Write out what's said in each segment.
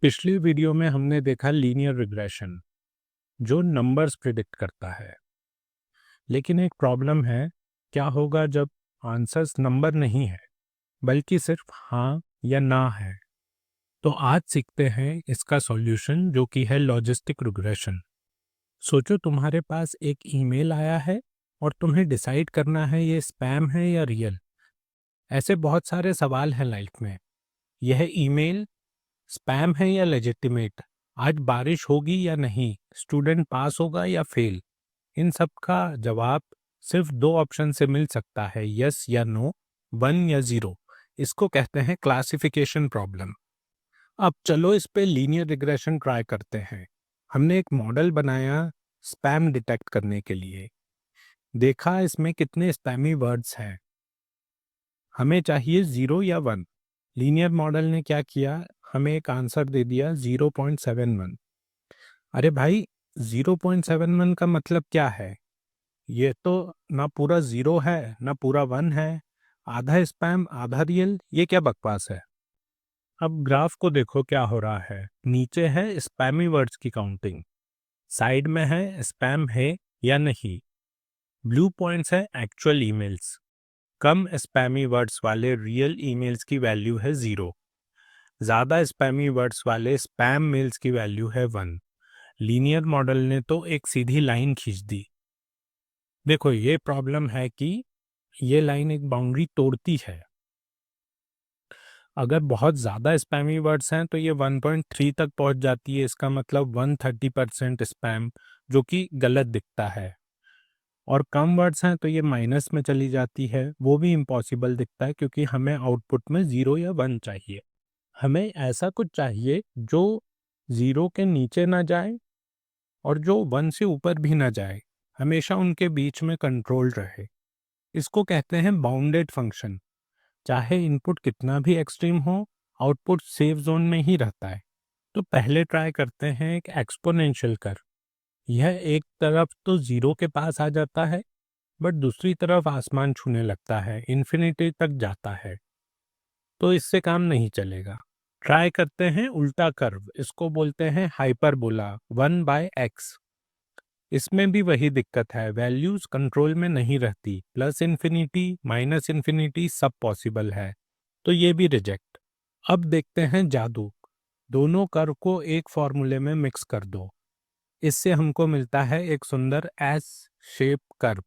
पिछली वीडियो में हमने देखा लीनियर रिग्रेशन जो नंबर्स प्रिडिक्ट करता है। लेकिन एक प्रॉब्लम है, क्या होगा जब आंसर्स नंबर नहीं है बल्कि सिर्फ हाँ या ना है। तो आज सीखते हैं इसका सॉल्यूशन जो कि है लॉजिस्टिक रिग्रेशन। सोचो तुम्हारे पास एक ईमेल आया है और तुम्हें डिसाइड करना है ये स्पैम है या रियल। ऐसे बहुत सारे सवाल हैं लाइफ में। यह ईमेल स्पैम है या लेजिटिमेट, आज बारिश होगी या नहीं, स्टूडेंट पास होगा या फेल। इन सब का जवाब सिर्फ दो ऑप्शन से मिल सकता है, यस या नो, वन या जीरो। इसको कहते हैं क्लासिफिकेशन प्रॉब्लम। अब चलो इस पे लीनियर रिग्रेशन ट्राई करते हैं। हमने एक मॉडल बनाया स्पैम डिटेक्ट करने के लिए। देखा इसमें कितने स्पैमी वर्ड्स हैं। हमें चाहिए जीरो या वन। लीनियर मॉडल ने क्या किया, हमें एक आंसर दे दिया 0.71। अरे भाई, 0.71 का मतलब क्या है? ये तो ना पूरा जीरो है ना पूरा वन है, आधा स्पैम आधा रियल। ये क्या बकवास है। अब ग्राफ को देखो क्या हो रहा है। नीचे है स्पैमी वर्ड्स की काउंटिंग, साइड में है स्पैम है या नहीं। ब्लू पॉइंट्स है एक्चुअल ईमेल्स। कम स्पैमी वर्ड्स वाले रियल ईमेल्स की वैल्यू है जीरो। ज्यादा स्पैमी वर्ड्स वाले स्पैम मेल्स की वैल्यू है वन। लीनियर मॉडल ने तो एक सीधी लाइन खींच दी। देखो ये प्रॉब्लम है कि ये लाइन एक बाउंड्री तोड़ती है। अगर बहुत ज़्यादा स्पैमी वर्ड्स हैं तो ये 1.3 तक पहुंच जाती है। इसका मतलब 130% स्पैम, जो कि गलत दिखता है। और कम वर्ड्स हैं तो ये माइनस में चली जाती है, वो भी इम्पॉसिबल दिखता है क्योंकि हमें आउटपुट में जीरो या वन चाहिए। हमें ऐसा कुछ चाहिए जो जीरो के नीचे ना जाए और जो वन से ऊपर भी ना जाए, हमेशा उनके बीच में कंट्रोल रहे। इसको कहते हैं बाउंडेड फंक्शन। चाहे इनपुट कितना भी एक्सट्रीम हो, आउटपुट सेफ जोन में ही रहता है। तो पहले ट्राई करते हैं एक एक्सपोनेंशियल कर्व। यह एक तरफ तो जीरो के पास आ जाता है, बट दूसरी तरफ आसमान छूने लगता है, इन्फिनिटी तक जाता है। तो इससे काम नहीं चलेगा। ट्राई करते हैं उल्टा कर्व, इसको बोलते हैं हाइपरबोला 1/x। इसमें भी वही दिक्कत है, वैल्यूज कंट्रोल में नहीं रहती, प्लस इन्फिनिटी माइनस इन्फिनिटी सब पॉसिबल है, तो ये भी रिजेक्ट। अब देखते हैं जादू। दोनों कर्व को एक फॉर्मूले में मिक्स कर दो। इससे हमको मिलता है एक सुंदर एस शेप कर्व।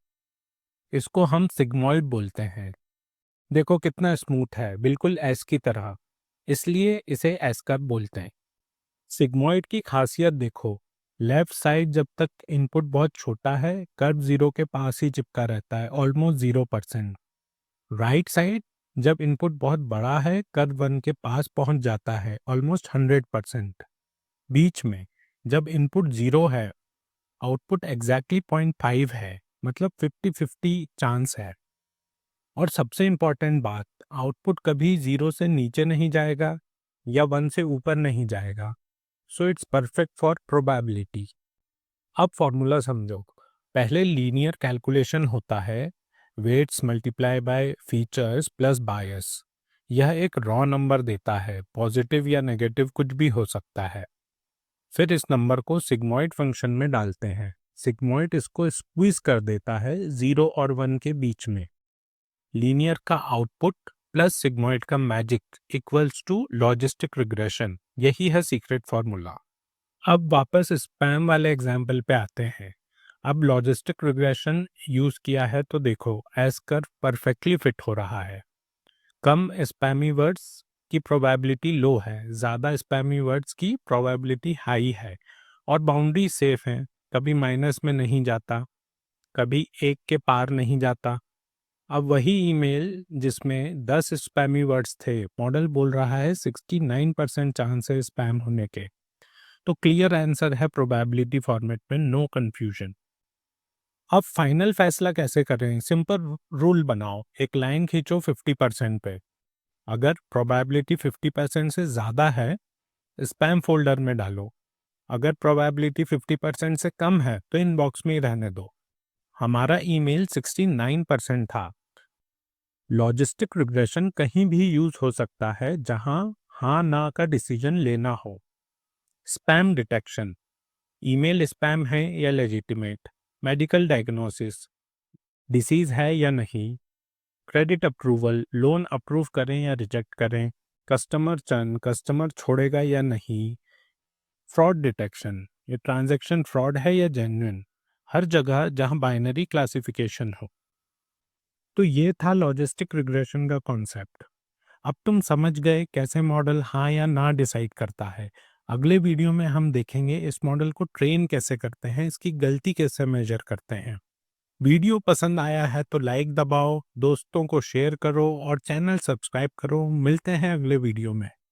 इसको हम सिग्मॉइड बोलते हैं। देखो कितना स्मूथ है, बिल्कुल एस की तरह, इसलिए इसे एस कर्व बोलते हैं। सिग्मॉइड की खासियत देखो, लेफ्ट साइड जब तक इनपुट बहुत छोटा है कर्व जीरो के पास ही चिपका रहता है, ऑलमोस्ट 0%। राइट साइड जब इनपुट बहुत बड़ा है कर्व वन के पास पहुंच जाता है, ऑलमोस्ट 100%। बीच में जब इनपुट जीरो है, आउटपुट एग्जैक्टली 0.5 है, मतलब 50-50 चांस है। और सबसे इम्पॉर्टेंट बात, आउटपुट कभी जीरो से नीचे नहीं जाएगा या वन से ऊपर नहीं जाएगा। So it's perfect for probability. अब फॉर्मूला समझो। पहले लीनियर कैलकुलेशन होता है, weights multiply by features plus bias. यह एक रॉ नंबर देता है, पॉजिटिव या नेगेटिव कुछ भी हो सकता है। फिर इस नंबर को सिग्मॉइड फंक्शन में डालते हैं। सिग्मॉइड इसको स्क्वीज कर देता है जीरो और वन के बीच में। लीनियर का आउटपुट प्लस सिग्मॉइड का magic equals to logistic regression. यही है सीक्रेट फॉर्मूला। अब वापस स्पैम वाले एग्जाम्पल पे आते हैं। अब लॉजिस्टिक रिग्रेशन यूज किया है तो देखो एस कर्व परफेक्टली फिट हो रहा है। कम स्पैमी वर्ड्स की प्रोबेबिलिटी लो है, ज़्यादा स्पैमी वर्ड्स की प्रोबेबिलिटी हाई है, और बाउंड्री सेफ है, कभी माइनस में नहीं जाता, कभी एक के पार नहीं जाता। अब वही ईमेल जिसमें 10 स्पैमी वर्ड्स थे, मॉडल बोल रहा है 69% चांस है स्पैम होने के। तो क्लियर आंसर है प्रोबेबिलिटी फॉर्मेट में, नो कंफ्यूजन। अब फाइनल फैसला कैसे करें? सिंपल रूल बनाओ, एक लाइन खींचो 50% पे। अगर प्रोबेबिलिटी 50% से ज़्यादा है, स्पैम फोल्डर में डालो। अगर प्रोबेबिलिटी 50% से कम है तो इनबॉक्स में ही रहने दो। हमारा ईमेल 69% था। लॉजिस्टिक रिग्रेशन कहीं भी यूज हो सकता है जहां हाँ ना का डिसीजन लेना हो। स्पैम डिटेक्शन, ईमेल स्पैम है या लेजिटिमेट, मेडिकल डायग्नोसिस, डिसीज है या नहीं, क्रेडिट अप्रूवल, लोन अप्रूव करें या रिजेक्ट करें, कस्टमर चर्न, कस्टमर छोड़ेगा या नहीं, फ्रॉड डिटेक्शन, ये ट्रांजैक्शन फ्रॉड है या जेन्युइन, हर जगह जहां बाइनरी क्लासिफिकेशन हो। तो ये था लॉजिस्टिक रिग्रेशन का कॉन्सेप्ट। अब तुम समझ गए कैसे मॉडल हाँ या ना डिसाइड करता है। अगले वीडियो में हम देखेंगे इस मॉडल को ट्रेन कैसे करते हैं, इसकी गलती कैसे मेजर करते हैं। वीडियो पसंद आया है तो लाइक दबाओ, दोस्तों को शेयर करो और चैनल सब्सक्राइब करो। मिलते हैं अगले वीडियो में।